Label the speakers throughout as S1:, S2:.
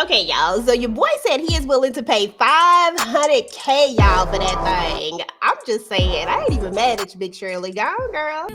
S1: Okay, y'all. So your boy said he is willing to pay 500K, y'all, for that thing. I'm just saying, I ain't even mad at you, Big Shirley. Go on, girl.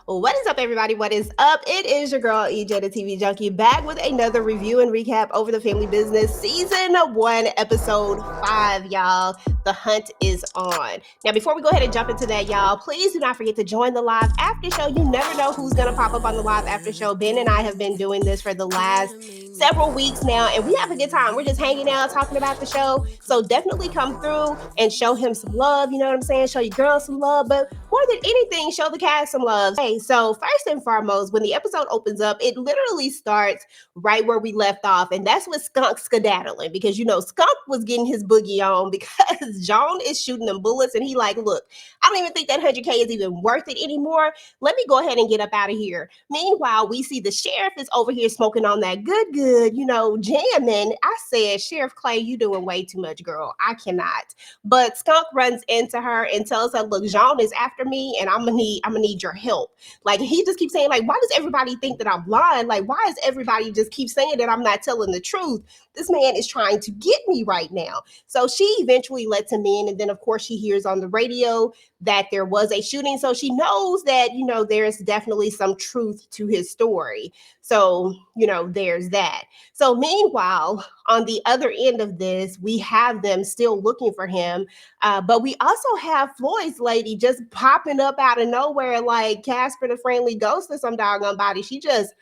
S1: What is up, everybody? What is up? It is your girl, EJ, the TV Junkie, back with another review and recap over the family business, season 1, episode 5, y'all. The hunt is on. Now, before we go ahead and jump into that, y'all, please do not forget to join the live after show. You never know who's going to pop up on the live after show. Ben and I have been doing this for the last several weeks now, and we have a good time. We're just hanging out, talking about the show. So definitely come through and show him some love. You know what I'm saying? Show your girl some love. But more than anything, show the cast some love. Hey, so first and foremost, when the episode opens up, it literally starts right where we left off. And that's with Skunk skedaddling, because, you know, Skunk was getting his boogie on because Jean is shooting them bullets. And he like, look, I don't even think that 100K is even worth it anymore. Let me go ahead and get up out of here. Meanwhile, we see the sheriff is over here smoking on that good, you know, jamming. I said, Sheriff Clay, you doing way too much, girl. I cannot. But Skunk runs into her and tells her, look, Jean is after me and I'm gonna need your help. Like, he just keeps saying, like, why does everybody think that I'm lying? Like, why does everybody just keep saying that I'm not telling the truth? This man is trying to get me right now. So she eventually lets him in, and then of course she hears on the radio that there was a shooting. So she knows that, you know, there's definitely some truth to his story. So, you know, there's that. So meanwhile, on the other end of this, we have them still looking for him. But we also have Floyd's lady just popping up out of nowhere like Casper the Friendly Ghost or some doggone body. She just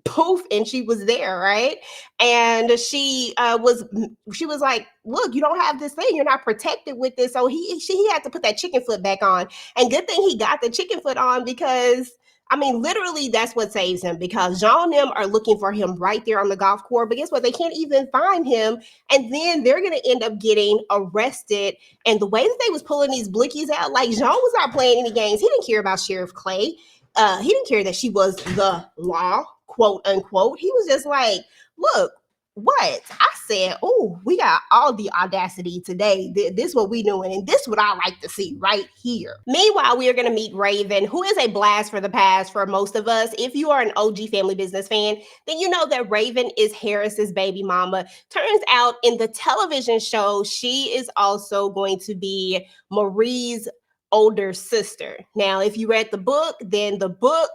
S1: poof, and she was there, right? And she was like, look, you don't have this thing, you're not protected with this. So he had to put that chicken foot back on. And good thing he got the chicken foot on, because I mean, literally, that's what saves him, because Jean and them are looking for him right there on the golf course. But guess what? They can't even find him. And then they're going to end up getting arrested. And the way that they was pulling these blickies out, like, Jean was not playing any games. He didn't care about Sheriff Clay. He didn't care that she was the law, quote unquote. He was just like, look, what? I said, oh, we got all the audacity today. This is what we doing, and this is what I like to see right here. Meanwhile, we are going to meet Raven, who is a blast for the past for most of us. If you are an OG Family Business fan, then you know that Raven is Harris's baby mama. Turns out in the television show, she is also going to be Marie's older sister. Now, if you read the book, then the book,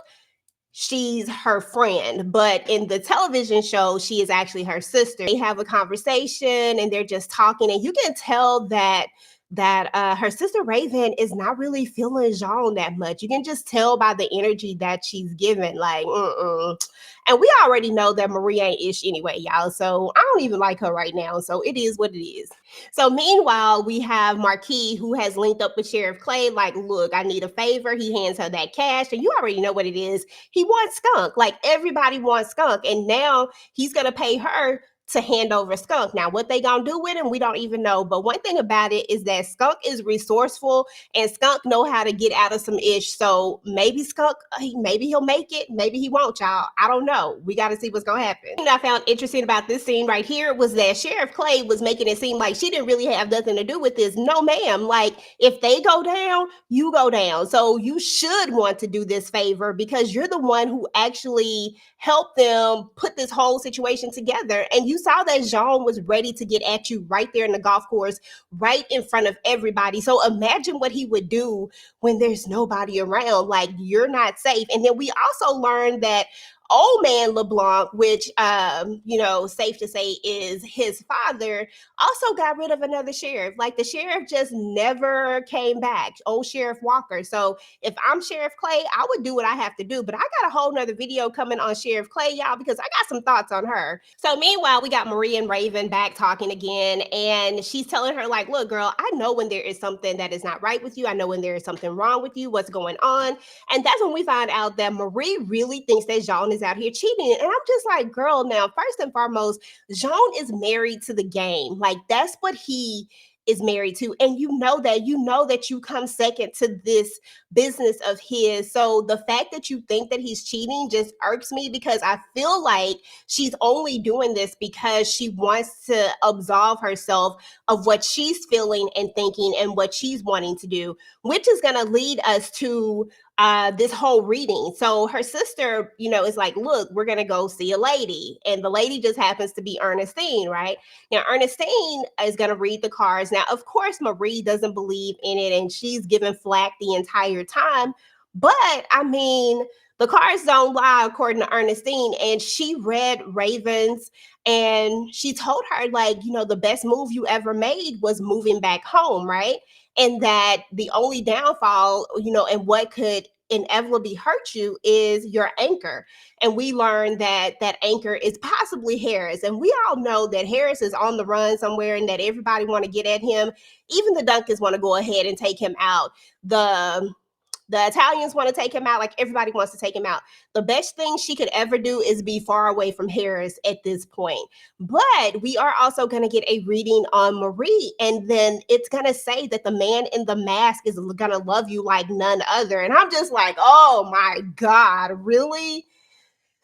S1: she's her friend, but in the television show, she is actually her sister. They have a conversation and they're just talking, and you can tell that her sister Raven is not really feeling Jean that much. You can just tell by the energy that she's given, like, and we already know that Marie ain't ish anyway, y'all. So I don't even like her right now. So it is what it is. So meanwhile, we have Marquis, who has linked up with Sheriff Clay, like, look, I need a favor. He hands her that cash, and you already know what it is. He wants Skunk. Like, everybody wants Skunk, and now he's gonna pay her to hand over Skunk. Now, what they gonna do with him, we don't even know. But one thing about it is that Skunk is resourceful, and Skunk know how to get out of some ish. So maybe Skunk, maybe he'll make it, maybe he won't, y'all. I don't know. We got to see what's gonna happen. What I found interesting about this scene right here was that Sheriff Clay was making it seem like she didn't really have nothing to do with this. No, ma'am. Like, if they go down, you go down. So you should want to do this favor, because you're the one who actually helped them put this whole situation together. And you saw that Jean was ready to get at you right there in the golf course, right in front of everybody. So imagine what he would do when there's nobody around. Like, you're not safe. And then we also learned that old man LeBlanc, which, you know, safe to say is his father, also got rid of another sheriff. Like, the sheriff just never came back, old Sheriff Walker. So if I'm Sheriff Clay, I would do what I have to do. But I got a whole nother video coming on Sheriff Clay, y'all, because I got some thoughts on her. So meanwhile, we got Marie and Raven back talking again, and she's telling her, like, look, girl, I know when there is something that is not right with you. I know when there is something wrong with you. What's going on? And that's when we find out that Marie really thinks that Jean is out here cheating. And I'm just like, girl, now, first and foremost, Jean is married to the game. Like, that's what he is married to, and you know that you come second to this business of his. So the fact that you think that he's cheating just irks me, because I feel like she's only doing this because she wants to absolve herself of what she's feeling and thinking and what she's wanting to do, which is going to lead us to this whole reading. So her sister, is like, look, we're going to go see a lady. And the lady just happens to be Ernestine, right? Now, Ernestine is going to read the cards. Now, of course, Marie doesn't believe in it, and she's giving flack the entire time. But I mean, the cards don't lie, according to Ernestine. And she read Ravens, and she told her, like, the best move you ever made was moving back home, right? And that the only downfall, and what could inevitably hurt you is your anchor. And we learned that that anchor is possibly Harris. And we all know that Harris is on the run somewhere, and that everybody want to get at him. Even the Duncans want to go ahead and take him out. The Italians want to take him out. Like, everybody wants to take him out. The best thing she could ever do is be far away from Harris at this point. But we are also going to get a reading on Marie. And then it's going to say that the man in the mask is going to love you like none other. And I'm just like, oh my God, really?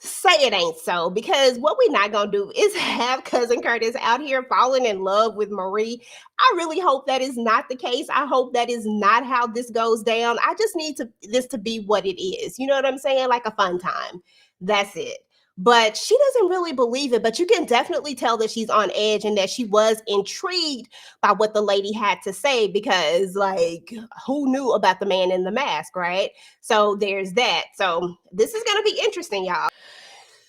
S1: Say it ain't so, because what we're not gonna do is have cousin Curtis out here falling in love with Marie. I really hope that is not the case. I hope that is not how this goes down. I just need this to be what it is. You know what I'm saying? Like a fun time. That's it. But she doesn't really believe it. But you can definitely tell that she's on edge, and that she was intrigued by what the lady had to say, because, like, who knew about the man in the mask, right? So there's that. So this is gonna be interesting, y'all.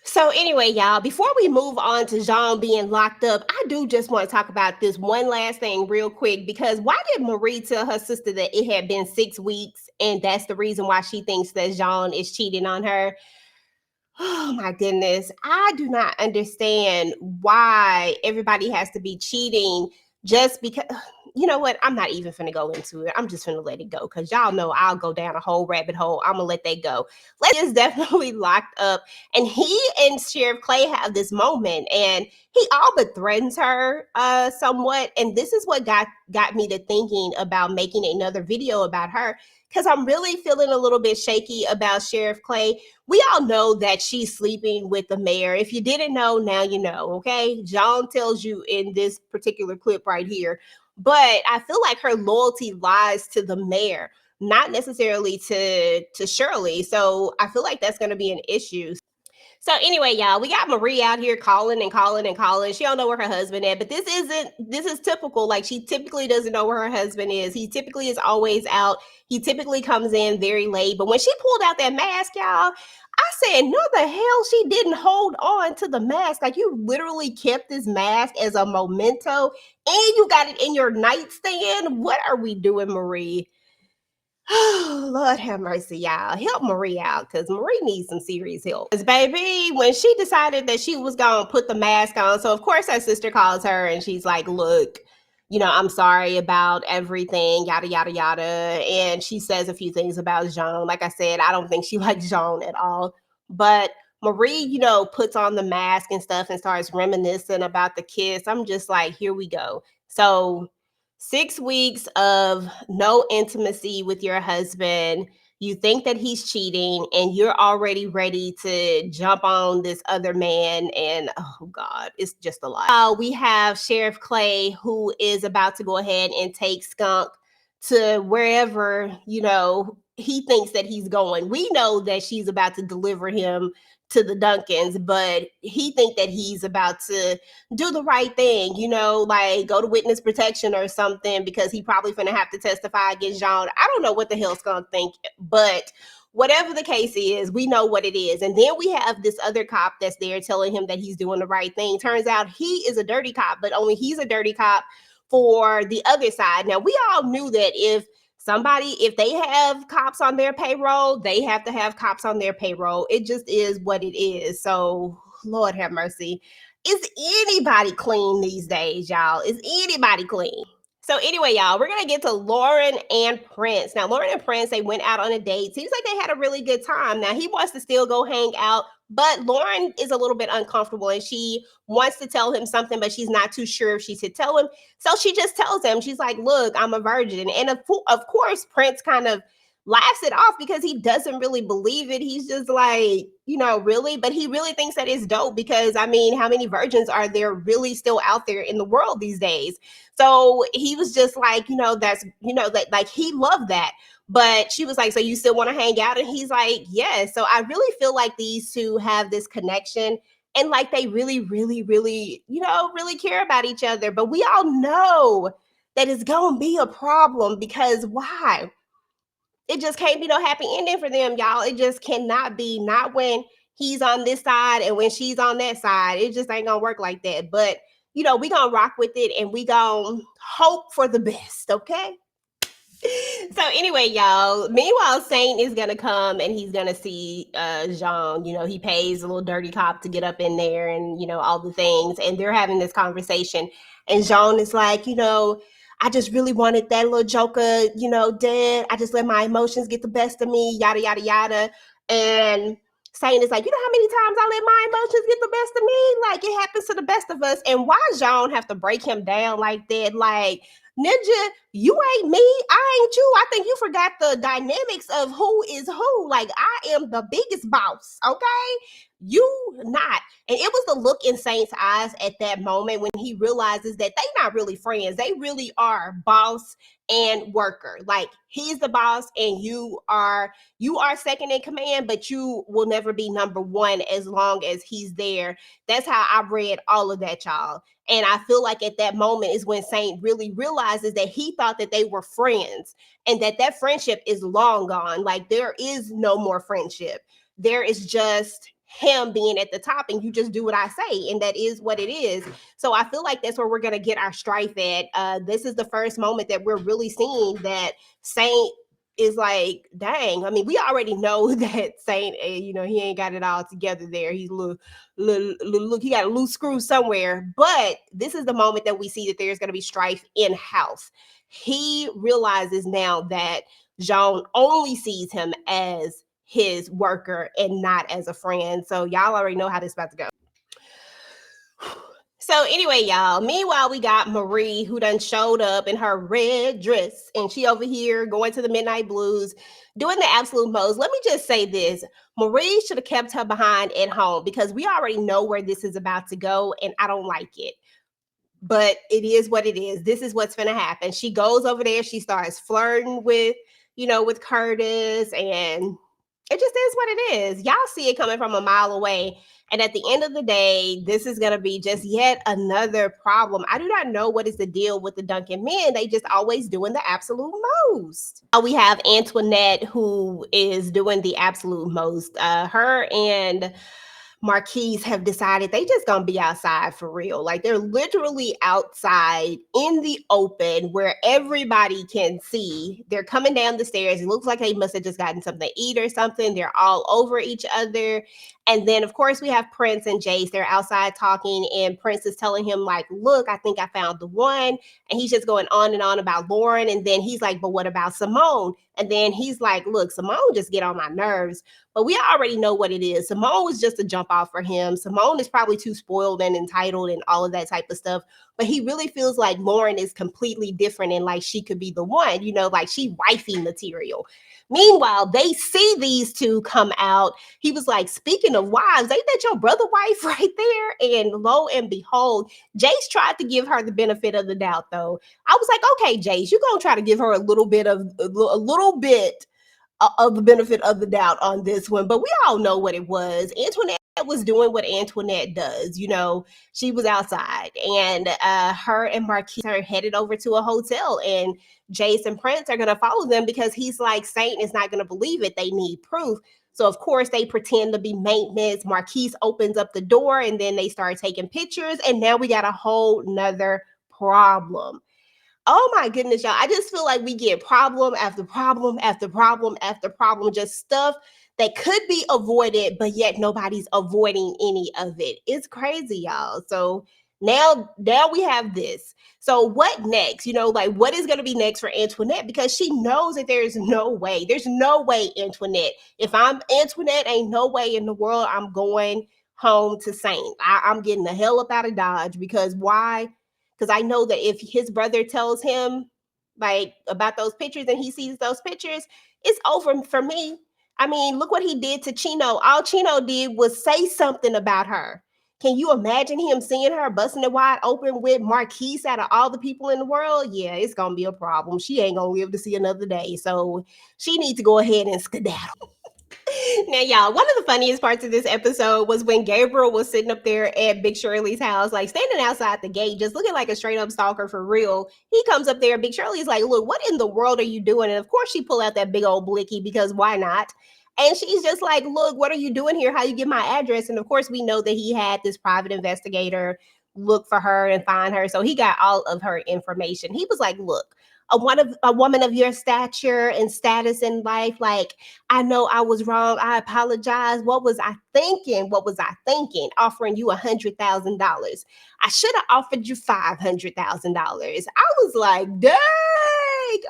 S1: So anyway, y'all, before we move on to Jean being locked up, I do just want to talk about this one last thing real quick, because why did Marie tell her sister that it had been 6 weeks, and that's the reason why she thinks that Jean is cheating on her? Oh my goodness. I do not understand why everybody has to be cheating just because. You know what? I'm not even finna go into it. I'm just finna let it go, because y'all know I'll go down a whole rabbit hole. I'm gonna let that go. Letty is definitely locked up, and he and Sheriff Clay have this moment, and he all but threatens her somewhat. And this is what got me to thinking about making another video about her, because I'm really feeling a little bit shaky about Sheriff Clay. We all know that she's sleeping with the mayor. If you didn't know, now you know, okay? Jean tells you in this particular clip right here. But I feel like her loyalty lies to the mayor, not necessarily to Shirley. So I feel like that's going to be an issue. So anyway, y'all, we got Marie out here calling and calling and calling. She don't know where her husband is, but this is typical. Like, she typically doesn't know where her husband is. He typically is always out. He typically comes in very late. But when she pulled out that mask, y'all, I said, no, the hell she didn't hold on to the mask. Like, you literally kept this mask as a memento, and you got it in your nightstand. What are we doing, Marie? Oh, Lord have mercy, y'all. Help Marie out, because Marie needs some serious help. Because, baby, when she decided that she was going to put the mask on, so of course her sister calls her, and she's like, look, I'm sorry about everything, yada, yada, yada. And she says a few things about Jean. Like I said, I don't think she likes Jean at all. But Marie, puts on the mask and stuff and starts reminiscing about the kiss. I'm just like, here we go. So 6 weeks of no intimacy with your husband. You think that he's cheating, and you're already ready to jump on this other man. And oh God, it's just a lot. We have Sheriff Clay, who is about to go ahead and take Skunk to wherever, he thinks that he's going. We know that she's about to deliver him to the Duncans, but he think that he's about to do the right thing, like go to witness protection or something, because he probably finna have to testify against Jean. I don't know what the hell's gonna think, but whatever the case is, we know what it is. And then we have this other cop that's there telling him that he's doing the right thing. Turns out he is a dirty cop, but only he's a dirty cop for the other side. Now, we all knew that if they have cops on their payroll, they have to have cops on their payroll. It just is what it is. So, Lord have mercy. Is anybody clean these days, y'all? Is anybody clean? So anyway, y'all, we're gonna get to Lauren and Prince. Now, Lauren and Prince, they went out on a date. Seems like they had a really good time. Now he wants to still go hang out, but Lauren is a little bit uncomfortable and she wants to tell him something, but she's not too sure if she should tell him. So she just tells him, she's like, "Look, I'm a virgin." And of course, Prince kind of laughs it off because he doesn't really believe it. He's just like, really, but he really thinks that it's dope because I mean, how many virgins are there really still out there in the world these days? So he was just like, that's, that like he loved that. But she was like, "So you still want to hang out?" And he's like, "Yes." So I really feel like these two have this connection and like they really, really, really, really care about each other. But we all know that it's going to be a problem because why? It just can't be no happy ending for them, y'all. It just cannot be. Not when he's on this side and when she's on that side. It just ain't gonna work like that. But we gonna rock with it and we gonna hope for the best, okay? So anyway, y'all. Meanwhile, Saint is gonna come and he's gonna see Jean. He pays a little dirty cop to get up in there and all the things. And they're having this conversation. And Jean is like, "I just really wanted that little joker, dead. I just let my emotions get the best of me, yada yada yada." And Saint is like, "You know how many times I let my emotions get the best of me? Like it happens to the best of us." And why Jean have to break him down like that? Like, Ninja, you ain't me, I ain't you. I think you forgot the dynamics of who is who. Like, I am the biggest boss, okay? You not. And it was the look in Saint's eyes at that moment when he realizes that they not really friends. They really are boss and worker. Like he's the boss and you are second in command, but you will never be number one as long as he's there. That's how I read all of that, y'all. And I feel like at that moment is when Saint really realizes that he thought that they were friends and that friendship is long gone. Like there is no more friendship. There is just him being at the top and you just do what I say. And that is what it is. So I feel like that's where we're going to get our strife at. This is the first moment that we're really seeing that Saint is like, dang. I mean, we already know that Saint, he ain't got it all together there. He's look, he got a loose screw somewhere. But this is the moment that we see that there's going to be strife in house. He realizes now that Jean only sees him as his worker and not as a friend. So y'all already know how this is about to go. So anyway, y'all, meanwhile, we got Marie who done showed up in her red dress and she over here going to the Midnight Blues, doing the absolute most. Let me just say this. Marie should have kept her behind at home because we already know where this is about to go and I don't like it. But it is what it is. This is what's going to happen. She goes over there. She starts flirting with Curtis and it just is what it is. Y'all see it coming from a mile away. And at the end of the day, this is going to be just yet another problem. I do not know what is the deal with the Duncan men. They just always doing the absolute most. We have Antoinette who is doing the absolute most. Her and Marquis have decided they just gonna be outside for real. Like they're literally outside in the open where everybody can see. They're coming down the stairs. It looks like they must have just gotten something to eat or something. They're all over each other. And then, of course, we have Prince and Jace. They're outside talking, and Prince is telling him, like, "Look, I think I found the one." And he's just going on and on about Lauren. And then he's like, "But what about Simone?" And then he's like, "Look, Simone just get on my nerves." But we already know what it is. Simone was just a jump off for him. Simone is probably too spoiled and entitled and all of that type of stuff. But he really feels like Lauren is completely different and like she could be the one, like she wifey material. Meanwhile, they see these two come out. He was like, "Speaking of wives, ain't that your brother wife right there?" And lo and behold, Jace tried to give her the benefit of the doubt, though. I was like, "Okay, Jace, you're gonna try to give her a little bit of the benefit of the doubt on this one." But we all know what it was. Antoinette was doing what Antoinette does. She was outside and her and Marquis are headed over to a hotel and Jace and Prince are going to follow them because he's like, Saint is not going to believe it. They need proof. So of course they pretend to be maintenance. Marquis opens up the door and then they start taking pictures. And now we got a whole nother problem. Oh my goodness, y'all. I just feel like we get problem after problem after problem after problem, just stuff that could be avoided, but yet nobody's avoiding any of it. It's crazy, y'all. So Now we have this. So what next? Like what is going to be next for Antoinette? Because she knows that there's no way, Antoinette. If I'm Antoinette, ain't no way in the world I'm going home to Saint. I'm getting the hell up out of Dodge. Because why? Because I know that if his brother tells him like about those pictures and he sees those pictures, it's over for me. I mean, look what he did to Chino. All Chino did was say something about her. Can you imagine him seeing her busting it wide open with Marquis out of all the people in the world? Yeah, it's gonna be a problem. She ain't gonna live to see another day. So she needs to go ahead and skedaddle. Now, y'all, one of the funniest parts of this episode was when Gabriel was sitting up there at Big Shirley's house, like standing outside the gate, just looking like a straight up stalker for real. He comes up there, Big Shirley's like, look, what in the world are you doing? And of course she pull out that big old blicky because why not? And she's just like, look, what are you doing here? How you get my address? And of course we know that he had this private investigator look for her and find her. So he got all of her information. He was like, look, a woman of your stature and status in life, like, I know I was wrong. I apologize. What was I thinking? Offering you $100,000. I should have offered you $500,000. I was like, dang.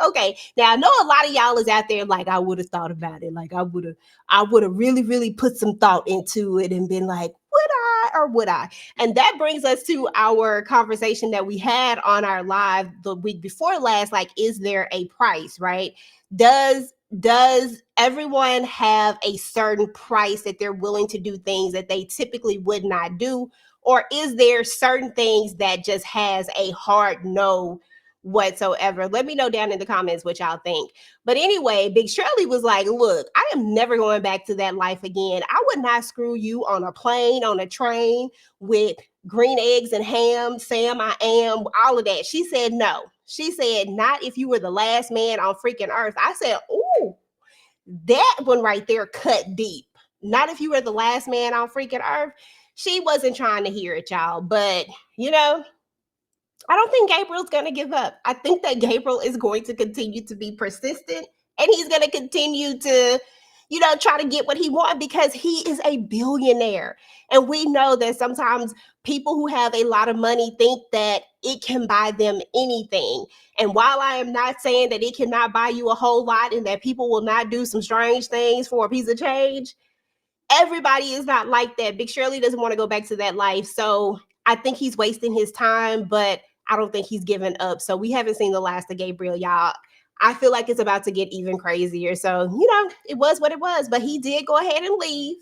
S1: Okay. Now I know a lot of y'all is out there like, I would have thought about it. Like I would have really, really put some thought into it and been like, would I? And that brings us to our conversation that we had on our live the week before last. Like, is there a price, right? Does everyone have a certain price that they're willing to do things that they typically would not do? Or is there certain things that just has a hard no whatsoever? Let me know down in the comments what y'all think. But anyway, Big Shirley was like, look, I am never going back to that life again. I would not screw you on a plane, on a train with green eggs and ham, Sam, I am, all of that. She said no. She said, not if you were the last man on freaking earth. I said, ooh, that one right there cut deep. Not if you were the last man on freaking earth. She wasn't trying to hear it, y'all. But, I don't think Gabriel's going to give up. I think that Gabriel is going to continue to be persistent and he's going to continue to, try to get what he wants because he is a billionaire. And we know that sometimes people who have a lot of money think that it can buy them anything. And while I am not saying that it cannot buy you a whole lot and that people will not do some strange things for a piece of change, everybody is not like that. Big Shirley doesn't want to go back to that life. So I think he's wasting his time, but I don't think he's given up. So we haven't seen the last of Gabriel, y'all. I feel like it's about to get even crazier. So, it was what it was, but he did go ahead and leave.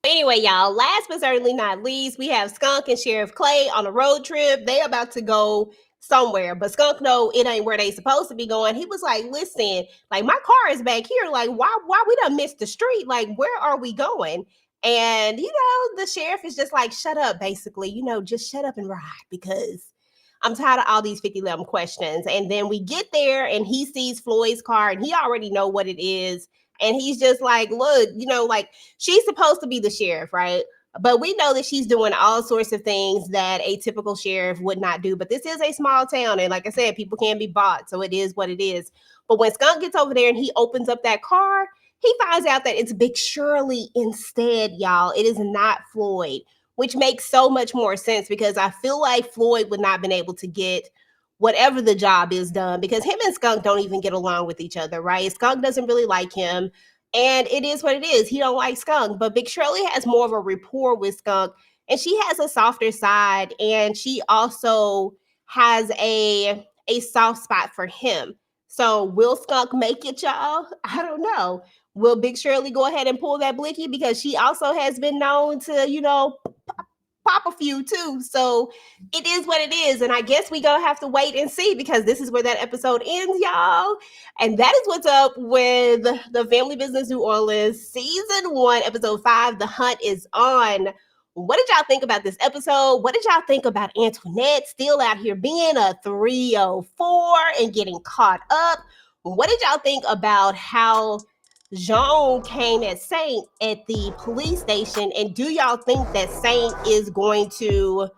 S1: Anyway, y'all, last but certainly not least, we have Skunk and Sheriff Clay on a road trip. They about to go somewhere, but Skunk know it ain't where they supposed to be going. He was like, listen, like my car is back here. Like, why we done missed the street? Like, where are we going? And, the sheriff is just like, shut up, basically, just shut up and ride because I'm tired of all these 50 questions. And then we get there and he sees Floyd's car and he already know what it is. And he's just like, look, like she's supposed to be the sheriff, right? But we know that she's doing all sorts of things that a typical sheriff would not do. But this is a small town. And like I said, people can be bought. So it is what it is. But when Skunk gets over there and he opens up that car, he finds out that it's Big Shirley instead, y'all. It is not Floyd, which makes so much more sense because I feel like Floyd would not have been able to get whatever the job is done because him and Skunk don't even get along with each other, right? Skunk doesn't really like him. And it is what it is. He don't like Skunk. But Big Shirley has more of a rapport with Skunk. And she has a softer side. And she also has a soft spot for him. So will Skunk make it, y'all? I don't know. Will Big Shirley go ahead and pull that blicky? Because she also has been known to, pop a few too. So it is what it is. And I guess we gonna have to wait and see because this is where that episode ends, y'all. And that is what's up with the Family Business New Orleans season 1, episode 5. The hunt is on. What did y'all think about this episode? What did y'all think about Antoinette still out here being a 304 and getting caught up? What did y'all think about how Jean came at Saint at the police station? And do y'all think that Saint is going to,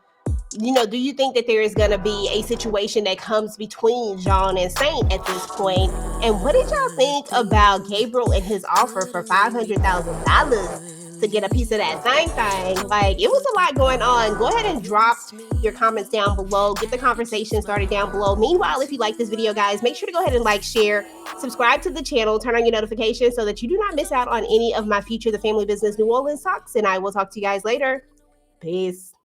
S1: do you think that there is going to be a situation that comes between Jean and Saint at this point? And what did y'all think about Gabriel and his offer for $500,000 to get a piece of that thing. Like, it was a lot going on. Go ahead and drop your comments down below. Get the conversation started down below. Meanwhile, if you like this video, guys, make sure to go ahead and like, share, subscribe to the channel, turn on your notifications so that you do not miss out on any of my future The Family Business New Orleans talks. And I will talk to you guys later. Peace.